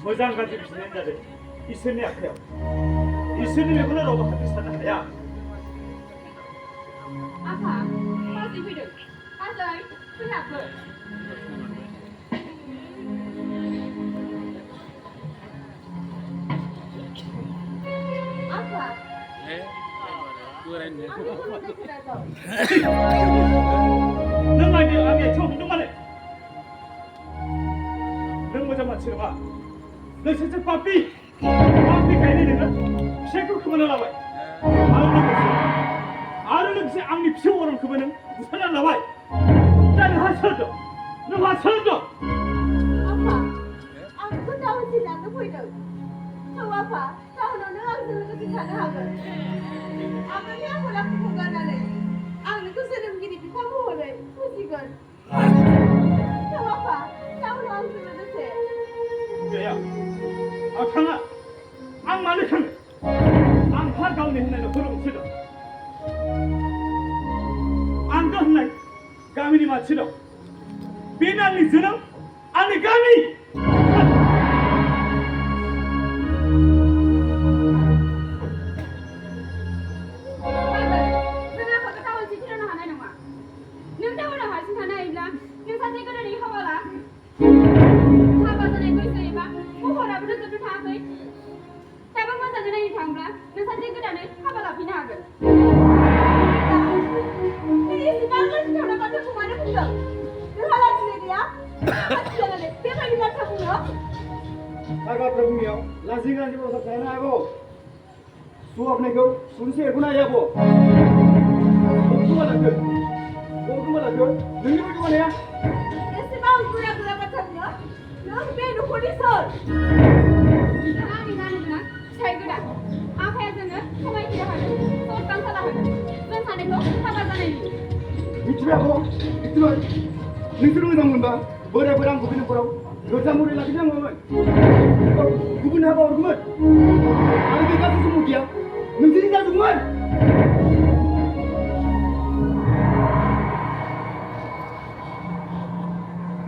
모장 가지고 지낸 자들 있으니 약해요. 있으니 왜 그러라고 하듯 사는 거야? 아빠, 빠지 휘름. 아저이, 휘합을. 아빠. 네? 그거랬네. 아무 소리도 들어서. 너가 이제 아미의 처음 동안에 너 모자만 치러봐. 너 진짜 빠삐 가야 되는 거? 쉐크 그만을 나와. 아르는 그 암니 피워오는 그분은 무슨 나와. 나는 하셔도 너 하셔도. 아빠, aku tahu sih nak tu hidup. Tahu apa? Tahu nak aku selalu kasi sana hagal. Apa ni aku nak bukan ada. Aku tu selalu begini di kamu boleh, musikan. Tahu apa? Tahu nak aku selalu tu. 뭐야? 아 강아, 안 말을 강, 안 화가운데 했나요? 그럼 싫어. 안 갔나? 가민이 맞히러. 비난리 저는 아니 가미. Kenapa kau tahu sih kita nak hana nama? Nung tahu nak hasil hana ibla, nung sahaja kau ni hawa lah. Apa sana kau istri ba? Kau orang betul betul tak kau. Tapi kau sahaja ni thangla, nung sahaja kau ni hawa lah pina agar. Ini sekarang kau nak kau tu mana pun tak. Nung halat ni dia, hati jangan le. Dia kau ni nak tahu no? आगा प्रभु मियाँ लाजिंगा जी वो सब कहना है वो तू अपने को सुनसे गुना या वो तू वाला कर नंगे बैठ बने या Dia sebab kau nak kau macam ni, nung belu kau ni sor. Jangan ni nak, saya kau dah. Apa yang sana, kau mai kira hana. Kau tang salah hana. Nung sana kau apa sana ni? 미치야 뭐 이틀 능스러운 당문다 뭐래 뭐랑 고비는 뭐라고 여자물이 나 그냥 오면 구분 하고 오르면 아니 내가 무슨 무기야 능스린 자주구만